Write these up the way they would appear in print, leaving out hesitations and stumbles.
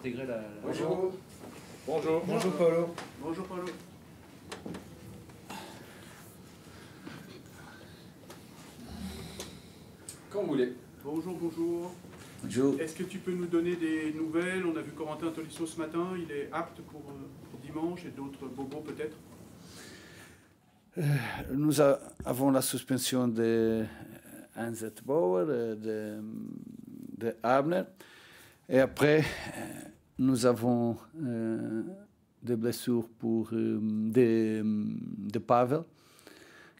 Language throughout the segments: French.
intégrer la... Bonjour. Bonjour. Bonjour Paolo. Bonjour Paolo. Quand vous voulez. Bonjour, bonjour. Bonjour. Est-ce que tu peux nous donner des nouvelles? On a vu Corentin Tolisso ce matin, il est apte pour dimanche et d'autres bobos peut-être? Nous avons la suspension de Hans Bauer, de Abner. Et après, nous avons des blessures de Pavel,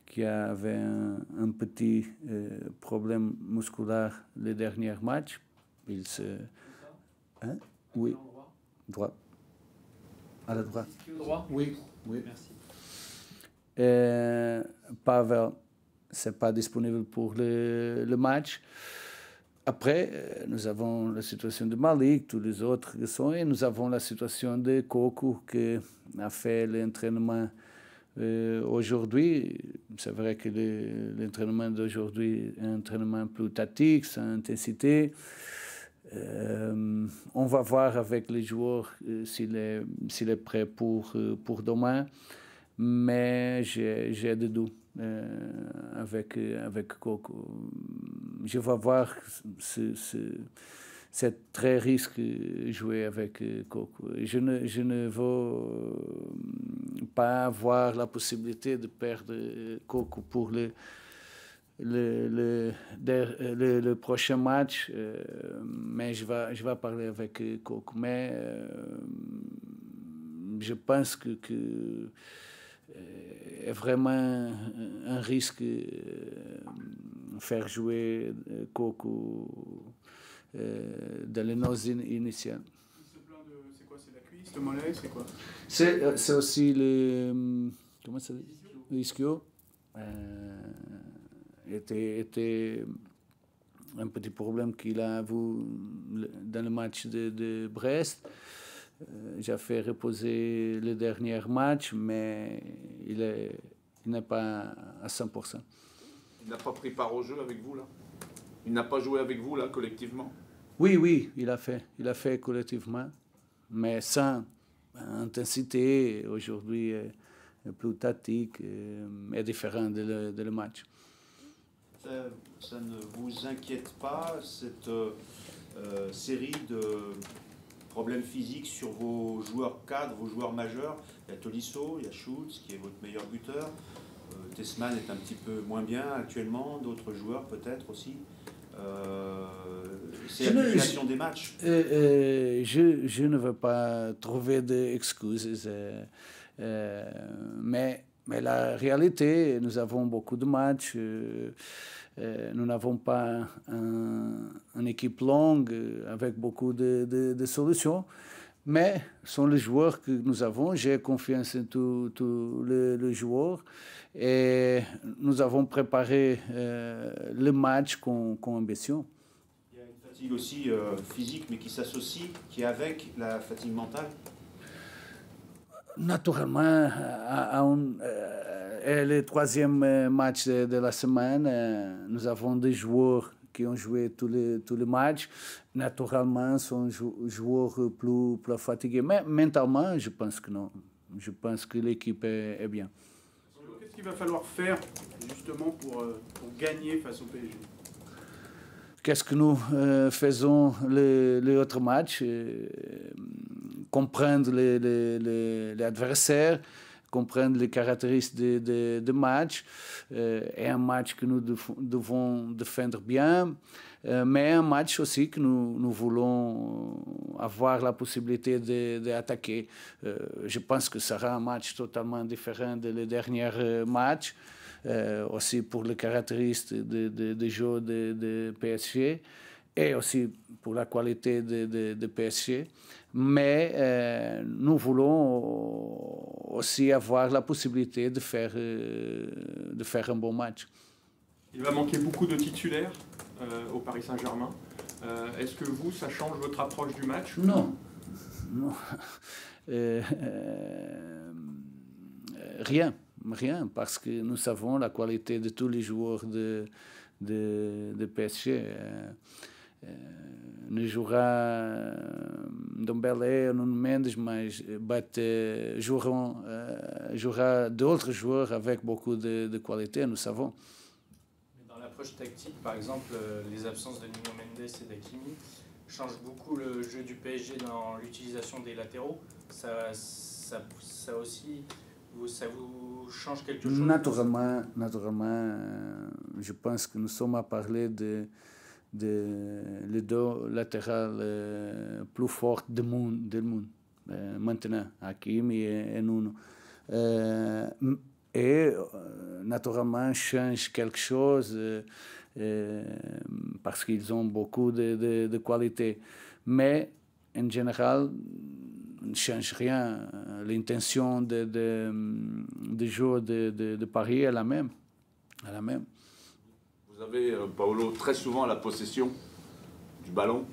qui avait un petit problème musculaire le dernier match. Il se... Hein? Oui. Droit. À la droite. Droit? Oui. Oui. Merci. Pavel, c'est pas disponible pour le match. Après, nous avons la situation de Malik, tous les autres qui sont, et nous avons la situation de Koku qui a fait l'entraînement aujourd'hui. C'est vrai que l'entraînement d'aujourd'hui est un entraînement plus tactique, sans intensité. On va voir avec les joueurs s'il est prêt pour demain. Mais j'ai des doutes avec Coco. Je vais voir, c'est très risqué jouer avec Coco. Je ne veux pas avoir la possibilité de perdre Coco pour le prochain match, mais je vais parler avec Coco. Mais je pense que est vraiment un risque faire jouer Coco dans les noces initiales. Il se plaint de... C'est quoi? C'est la cuisse, le mollet? C'est quoi? C'est aussi le... Comment ça dit? L'ischio. Était un petit problème qu'il a vu dans le match de Brest. J'ai fait reposer le dernier match, mais il n'est pas à 100%. Il n'a pas pris part au jeu avec vous, là? Il n'a pas joué avec vous, là, collectivement? Oui, il a fait collectivement, mais sans intensité. Aujourd'hui, plus tactique, est différent de le match. Ça ne vous inquiète pas, cette série de problèmes physiques sur vos joueurs cadres, vos joueurs majeurs? Il y a Tolisso, il y a Schultz qui est votre meilleur buteur. Tessman est un petit peu moins bien actuellement, d'autres joueurs peut-être aussi. C'est l'accumulation des matchs. Je ne veux pas trouver d'excuses, mais la réalité, nous avons beaucoup de matchs. Nous n'avons pas une équipe longue avec beaucoup de solutions, mais ce sont les joueurs que nous avons. J'ai confiance en tous les joueurs et nous avons préparé le match con ambition. Il y a une fatigue aussi physique, mais qui s'associe, qui est avec la fatigue mentale. Naturellement, le troisième match de la semaine, nous avons des joueurs qui ont joué tous les matchs. Naturellement, sont joueurs plus fatigués. Mais mentalement, je pense que non. Je pense que l'équipe est bien. Qu'est-ce qu'il va falloir faire justement pour gagner face au PSG? Qu'est-ce que nous faisons les autres matchs? Comprendre l'adversaire, comprendre les caractéristiques de match, et un match que nous devons défendre bien, mais un match aussi que nous voulons avoir la possibilité d'attaquer. Je pense que ce sera un match totalement différent des derniers matchs, aussi pour les caractéristiques de jeu de PSG. Et aussi pour la qualité de PSG. Mais nous voulons aussi avoir la possibilité de faire un bon match. Il va manquer beaucoup de titulaires au Paris Saint-Germain. Est-ce que vous, ça change votre approche du match? Non. Rien, parce que nous savons la qualité de tous les joueurs de PSG. Não jogará Dombele ou Nuno Mendes, mas jouera d'autres joueurs avec beaucoup de qualité, nous savons. Dans l'approche tactique, par exemple, les absences de Nuno Mendes et d'Hakimi changent beaucoup le jeu du PSG dans l'utilisation des latéraux. Ça aussi, ça vous change quelque chose? Naturellement, je pense que nous sommes à parler de les deux latérales plus forts du monde maintenant, Hakimi et Nuno. Et naturellement change quelque chose parce qu'ils ont beaucoup de qualité. Mais en général, ne change rien. L'intention de jouer de Paris est la même. Vous avez, Paolo, très souvent la possession du ballon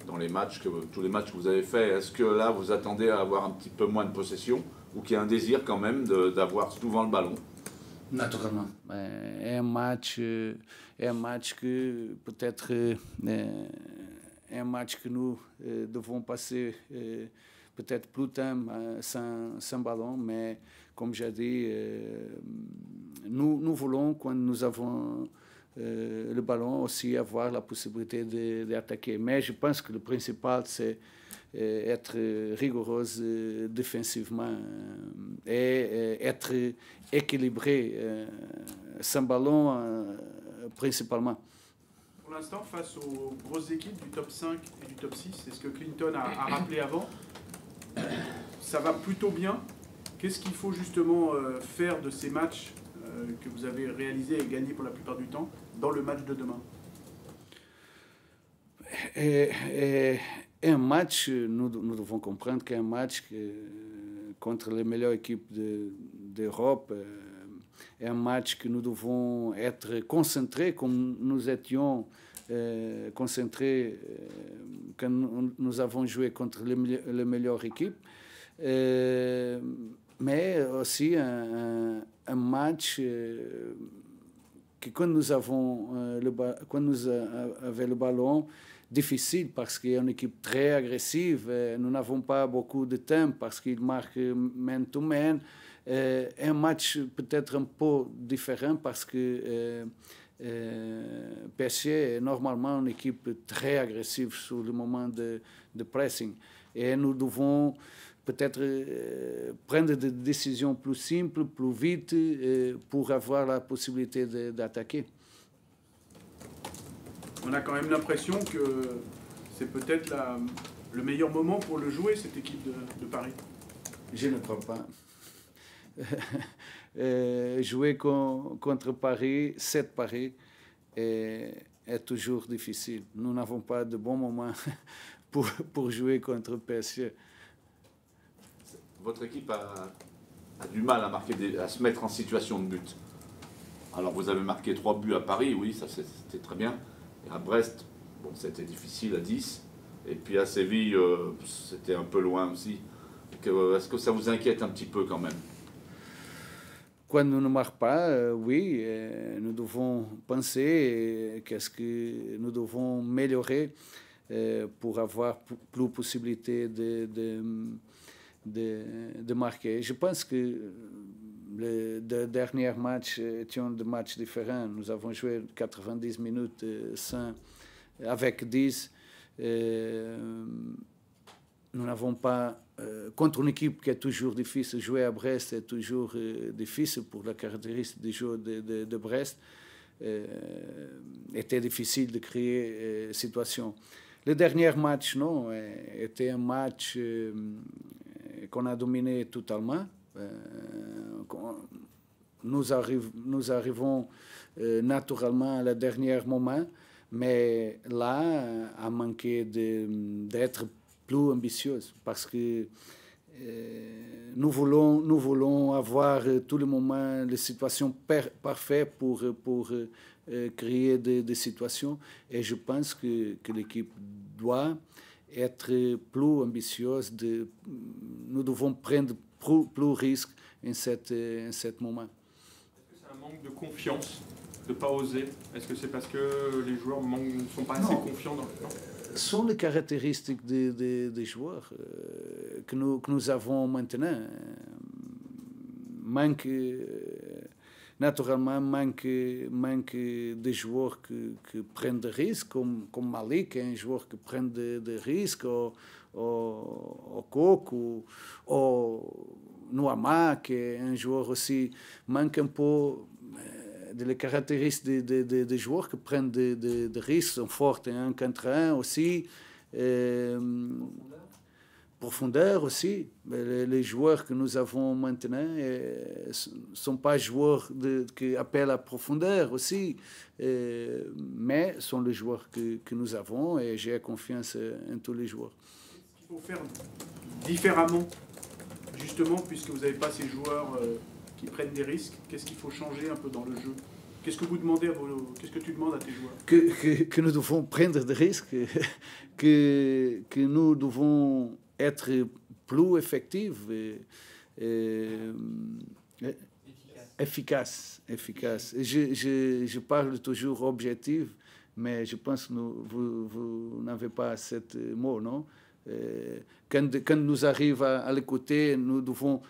dans les matchs, tous les matchs que vous avez faits. Est-ce que là, vous attendez à avoir un petit peu moins de possession ou qu'il y a un désir quand même d'avoir souvent le ballon? Naturellement. É um match que peut-être é un match que nous devons passer peut-être plus de temps sans ballon, mais comme j'ai dit, nous voulons, quand nous avons le ballon, aussi avoir la possibilité d'attaquer. Mais je pense que le principal, c'est être rigoureuse défensivement et être équilibré sans ballon principalement. Pour l'instant, face aux grosses équipes du top 5 et du top 6, c'est ce que Clinton a rappelé avant, ça va plutôt bien. Qu'est-ce qu'il faut justement faire de ces matchs que vous avez réalisés et gagnés pour la plupart du temps dans le match de demain? Un match, nous devons comprendre qu'un match contre les meilleures équipes d'Europe est un match que nous devons être concentrés comme nous étions concentrés quand nous avons joué contre les meilleures équipes. Mais aussi un match que quand nous avions le ballon, difficile parce qu'il y a une équipe très agressive, nous n'avons pas beaucoup de temps parce qu'ils marquent man to man. Un match peut-être un peu différent parce que PSG est normalement une équipe très agressive sur le moment de pressing. Et nous devons peut-être prendre des décisions plus simples, plus vite, pour avoir la possibilité d'attaquer. On a quand même l'impression que c'est peut-être le meilleur moment pour le jouer, cette équipe de Paris. Je ne crois pas. Jouer contre Paris, cette Paris, est toujours difficile. Nous n'avons pas de bons moments pour jouer contre PSG. Votre équipe a du mal à se mettre en situation de but. Alors vous avez marqué 3 buts à Paris, oui, ça c'était très bien. Et à Brest, bon, c'était difficile à 10. Et puis à Séville, c'était un peu loin aussi. Est-ce que ça vous inquiète un petit peu quand même? Quand nous ne marquons pas, oui, nous devons penser qu'est-ce que nous devons améliorer pour avoir plus de possibilités de marquer. Je pense que les derniers matchs étaient des matchs différents. Nous avons joué 90 minutes avec 10. Nous n'avons pas... contre une équipe qui est toujours difficile, jouer à Brest est toujours difficile pour la caractéristique du jeu de Brest. Était difficile de créer situation. Le dernier match, non, était un match qu'on a dominé totalement. Nous arrivons naturellement à le dernier moment, mais là, a manqué d'être plus ambitieuse parce que nous voulons avoir tout le moment les situations parfaites pour créer des situations, et je pense que l'équipe doit être plus ambitieuse. Nous devons prendre plus de risques en ce moment. Est-ce que c'est un manque de confiance de ne pas oser? Est-ce que c'est parce que les joueurs ne sont pas assez confiants dans le temps? Sont les caractéristiques des joueurs que nous avons maintenant. Naturellement, manque de joueurs qui prennent des risques, comme Malik, un joueur qui prend des risques, ou Cook, ou Nouama, qui est un joueur aussi, manque un peu des caractéristiques des joueurs qui prennent des risques, sont forts en 1 contre 1 aussi. Profondeur aussi. Les joueurs que nous avons maintenant ne sont pas joueurs qui appellent à profondeur aussi, mais sont les joueurs que nous avons et j'ai confiance en tous les joueurs. Qu'est-ce qu'il faut faire différemment, justement, puisque vous n'avez pas ces joueurs qui prennent des risques? Qu'est-ce qu'il faut changer un peu dans le jeu? Qu'est-ce que vous demandez qu'est-ce que tu demandes à tes joueurs? Que nous devons prendre des risques, que nous devons être plus effectifs efficaces. Je parle toujours objectif, mais je pense que vous n'avez pas ce mot, non? Quand nous arrivons à l'écouter, nous devons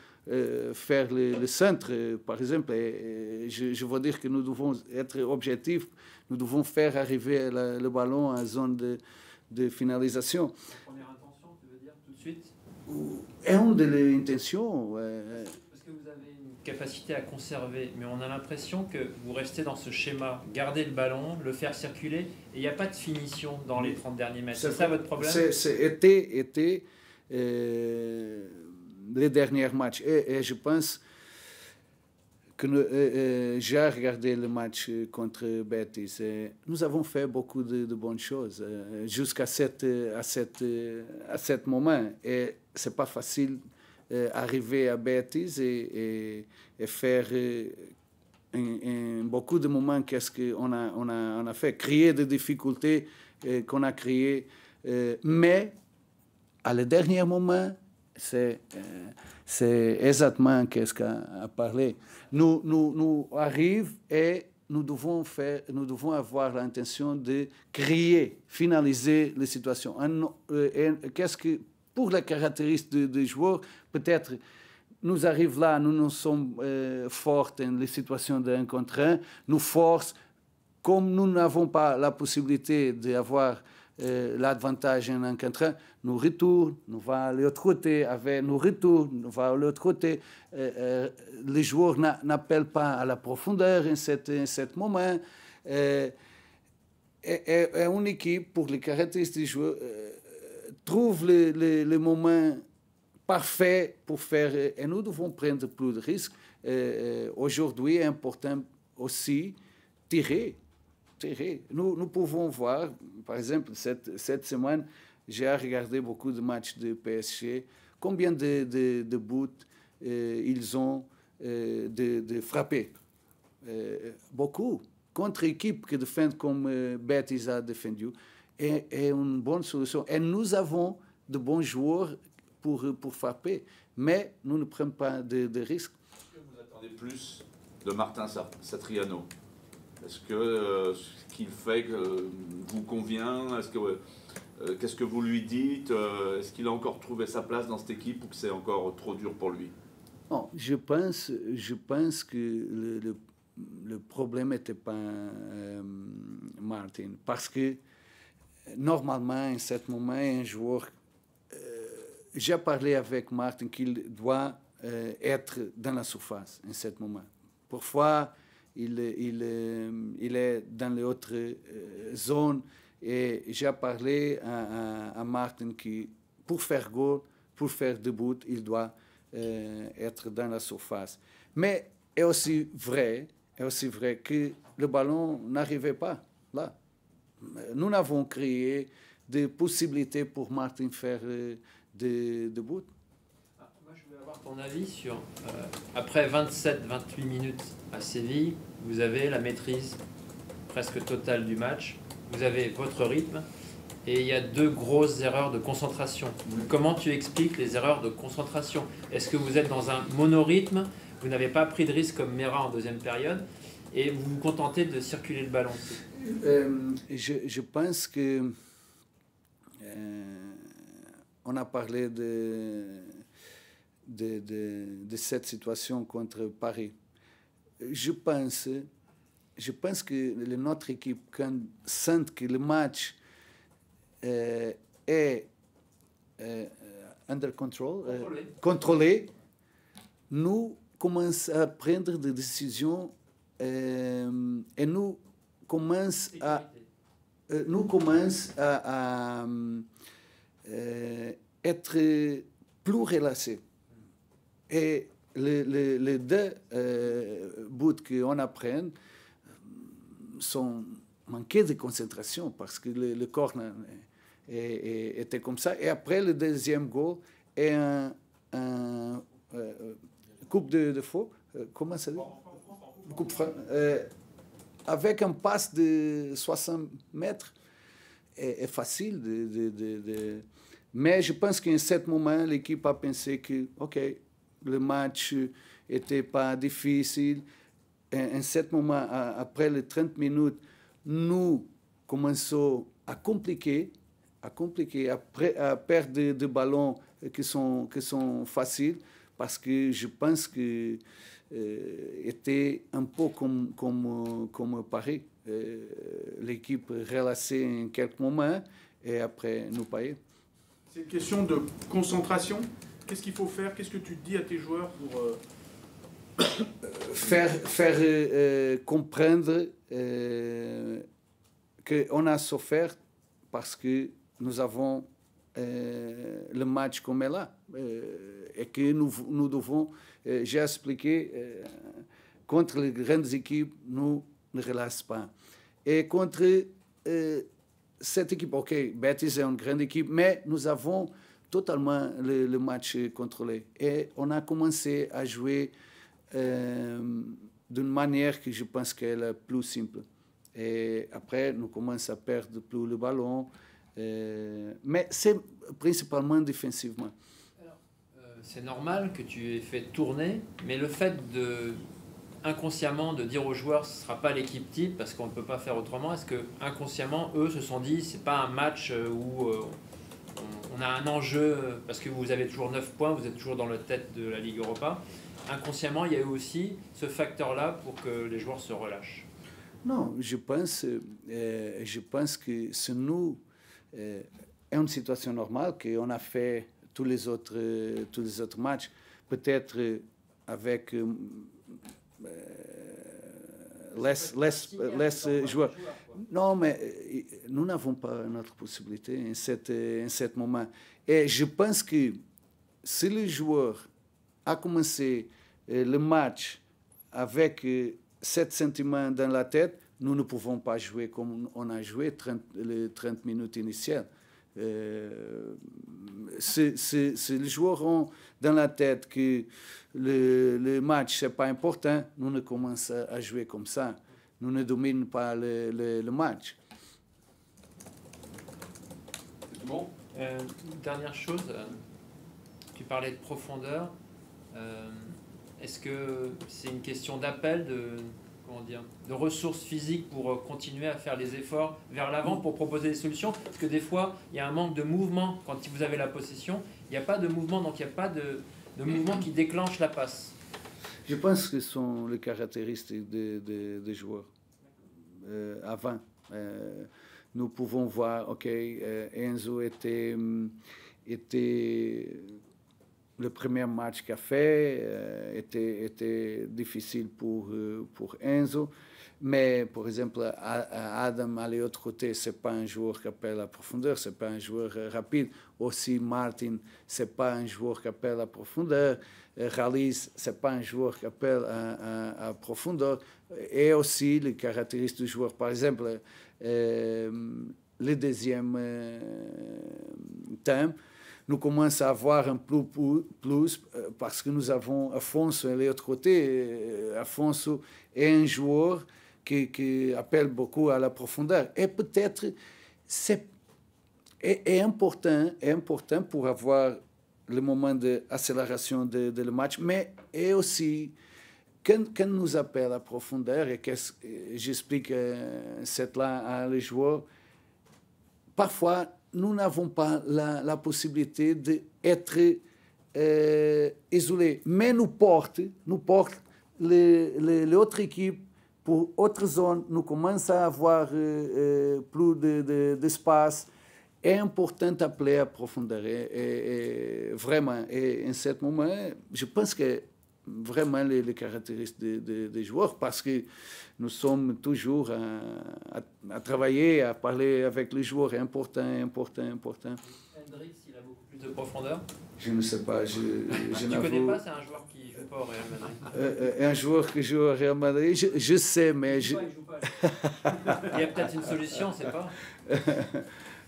faire le centre, par exemple. Je veux dire que nous devons être objectifs, nous devons faire arriver le ballon à la zone de finalisation. Et une des intentions. Parce que vous avez une capacité à conserver, mais on a l'impression que vous restez dans ce schéma, garder le ballon, le faire circuler, et il n'y a pas de finition dans les 30 derniers mètres. C'est ça votre problème? C'était les derniers matchs. Et je pense que j'ai regardé le match contre Betis. Nous avons fait beaucoup de bonnes choses jusqu'à cet moment. Et ce n'est pas facile d'arriver à Betis et faire beaucoup de moments qu'est-ce qu'on a fait, créer des difficultés qu'on a créées. Mais à le dernier moment, c'est exactement ce qu'a parlé. Nous arrivons et nous devons avoir l'intention de créer, finaliser les situations. Qu'est-ce que, pour la caractéristique des joueurs, peut-être nous arrivons là, nous sommes forts dans les situations de 1 contre 1, nous force, comme nous n'avons pas la possibilité d'avoir l'avantage en 1 contre 1, nous retournons, nous allons à l'autre côté, nous retournons, nous allons à l'autre côté. Les joueurs n'appellent pas à la profondeur en cet moment. Et une équipe, pour les caractéristiques des joueurs, trouve le moment parfait pour faire, et nous devons prendre plus de risques. Aujourd'hui, c'est important aussi tirer. Nous pouvons voir, par exemple, cette semaine, j'ai regardé beaucoup de matchs de PSG, combien de buts ils ont de frapper. Beaucoup. Contre équipe qui défend comme Betis a défendu. est une bonne solution. Et nous avons de bons joueurs pour frapper, mais nous ne prenons pas de risques. Est-ce que vous attendez plus de Martin Satriano? Est-ce que ce qu'il fait vous convient? Qu'est-ce que vous lui dites? Est-ce qu'il a encore trouvé sa place dans cette équipe ou que c'est encore trop dur pour lui? Non, je pense que le problème n'était pas Martin, parce que normalement, en ce moment, un joueur, j'ai parlé avec Martin qu'il doit être dans la surface en ce moment. Parfois, il est dans les autres zones, et j'ai parlé à Martin que pour faire goal, pour faire des buts, il doit être dans la surface. Mais c'est aussi vrai que le ballon n'arrivait pas là. Nous avons créé des possibilités pour Martin faire des buts. Moi, je voulais avoir ton avis sur, après 27-28 minutes à Séville, vous avez la maîtrise presque totale du match, vous avez votre rythme, et il y a 2 grosses erreurs de concentration. Comment tu expliques les erreurs de concentration? Est-ce que vous êtes dans un monorythme? Vous n'avez pas pris de risque comme Mera en deuxième période? et vous vous contentez de circuler le ballon. Je pense que on a parlé de cette situation contre Paris. Je pense que notre équipe, quand sent que le match est under control, contrôlé, nous commençons à prendre des décisions et nous commençons à être plus relâchés. Et les deux bouts qu'on apprend sont manqués de concentration parce que le corps était comme ça. Et après, le deuxième goal est un coupe de feu. Comment ça dit? Coupe franc. Avec un passe de 60 mètres est facile. Mais je pense qu'en ce moment, l'équipe a pensé que, OK, le match n'était pas difficile. En ce moment, après les 30 minutes, nous commençons à compliquer, à perdre des ballons qui sont faciles, parce que je pense que était un peu comme Paris. L'équipe relâchée en quelques moments et après nous payer. C'est une question de concentration. Qu'est-ce qu'il faut faire? Qu'est-ce que tu dis à tes joueurs pour faire comprendre qu'on a souffert parce que nous avons le match comme est là et que nous devons, j'ai expliqué, contre les grandes équipes, nous ne relâchons pas. Et contre cette équipe, OK, Betis est une grande équipe, mais nous avons totalement le match contrôlé. Et on a commencé à jouer d'une manière que je pense qu'elle est plus simple. Et après, nous commençons à perdre plus le ballon. Mais c'est principalement défensivement. C'est normal que tu aies fait tourner, mais le fait inconsciemment de dire aux joueurs ce ne sera pas l'équipe type parce qu'on ne peut pas faire autrement, est-ce que inconsciemment eux se sont dit c'est pas un match où on a un enjeu parce que vous avez toujours 9 points, vous êtes toujours dans la tête de la Ligue Europa. Inconsciemment, il y a eu aussi ce facteur-là pour que les joueurs se relâchent. Non, je pense que c'est nous est une situation normale qu'on a fait tous les autres matchs, peut-être avec less joueurs. Non, mais nous n'avons pas notre possibilité en ce moment. Et je pense que si le joueur a commencé le match avec cet sentiment dans la tête, nous ne pouvons pas jouer comme on a joué les 30 minutes initiales. Si les joueurs ont dans la tête que le match n'est pas important, nous ne commençons à jouer comme ça. Nous ne dominons pas le match. Bon. Dernière chose, tu parlais de profondeur. Est-ce que c'est une question d'appel, de ressources physiques pour continuer à faire les efforts vers l'avant, pour proposer des solutions? Parce que des fois, il y a un manque de mouvement. Quand vous avez la possession, il n'y a pas de mouvement, donc il n'y a pas de mouvement qui déclenche la passe. Je pense que ce sont les caractéristiques des joueurs. Avant, nous pouvons voir, OK, Enzo était le premier match qu'il a fait était difficile pour Enzo, mais par exemple Adam à l'autre côté, c'est pas un joueur qui appelle la profondeur, c'est pas un joueur rapide. Aussi Martin, c'est pas un joueur qui appelle la profondeur. Rallis, c'est pas un joueur qui appelle à profondeur. Et aussi les caractéristiques du joueur, par exemple le deuxième thème. Nous commençons à avoir un plus parce que nous avons Afonso de l'autre côté. Afonso est un joueur qui appelle beaucoup à la profondeur. Et peut-être c'est important pour avoir le moment d'accélération de le match, mais est aussi quand nous appelle à profondeur, et j'explique cela aux joueurs, parfois, nous n'avons pas la possibilité d'être isolés. Mais nous porte l'autre équipe pour autre zone. Nous commençons à avoir plus d'espace. É importante appeler à profondeur. Vraiment, et en ce moment, je pense que vraiment les caractéristiques des joueurs, parce que nous sommes toujours à travailler, à parler avec les joueurs. É important. Hendrix, il a beaucoup plus de profondeur? Je ne sais pas. Je ne connais pas, c'est un joueur qui ne joue pas au Real Madrid. Un joueur qui joue au Real Madrid, je sais, mais... Il joue pas. Il y a peut-être une solution, c'est pas.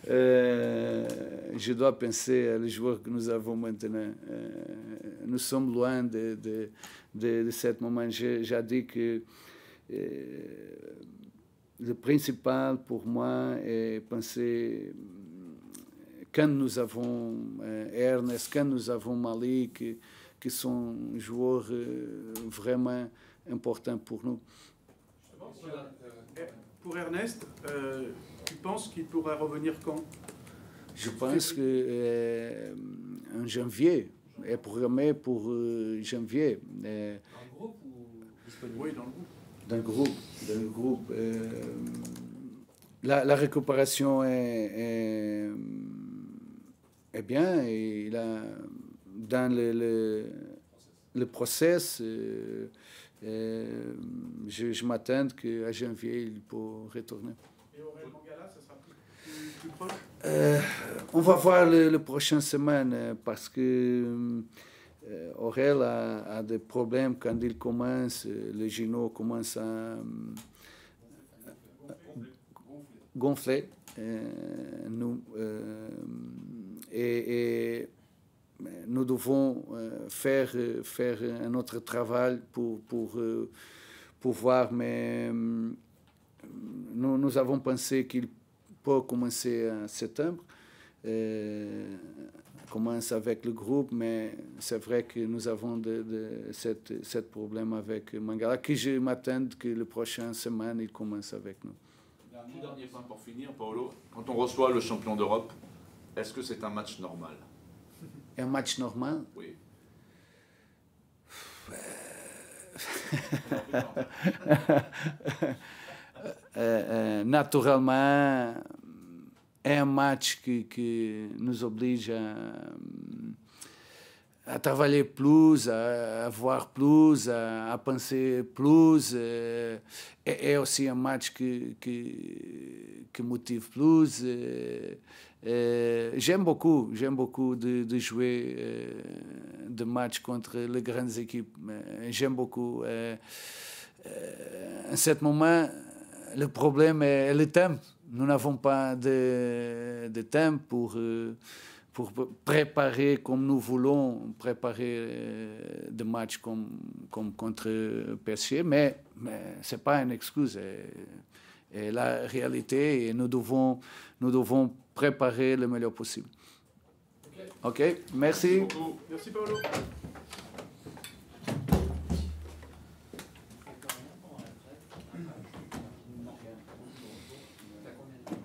Je dois penser à les joueurs que nous avons maintenant. Nous sommes loin de ce moment. J'ai dit que le principal pour moi est penser quand nous avons Ernest, quand nous avons Malik, qui sont joueurs vraiment importants pour nous. Pour Ernest, tu penses qu'il pourrait revenir quand? Je pense qu'en janvier, est programmé pour janvier. Dans le groupe ou disponible? Oui, dans le groupe. Dans le groupe. La récupération est bien. Et dans le process, je m'attends qu'à janvier, il peut retourner. Et Aurel Mangala, ça sera plus proche? On va voir les prochaines semaines parce que Aurel a des problèmes quand il commence, les genoux commencent à gonfler. Et nous devons faire un autre travail pour voir, mais nous avons pensé qu'il peut commencer en septembre, commence avec le groupe, mais c'est vrai que nous avons ce problème avec Mangala, que je m'attends que la prochaine semaine, il commence avec nous. Un dernier point pour finir, Paolo. Quand on reçoit le champion d'Europe, est-ce que c'est un match normal? Un match normal? Oui. Naturellement, é um match que nos oblige a trabalhar plus, a voir plus, a penser plus. É aussi un match que motive plus. J'aime beaucoup de jouer de matchs contre les grandes équipes. J'aime beaucoup. En ce moment, le problème est le temps. Nous n'avons pas de temps pour préparer comme nous voulons préparer des matchs comme contre PSG, mais ce n'est pas une excuse. Et la réalité, et nous devons préparer le meilleur possible. OK, merci. Merci Paolo.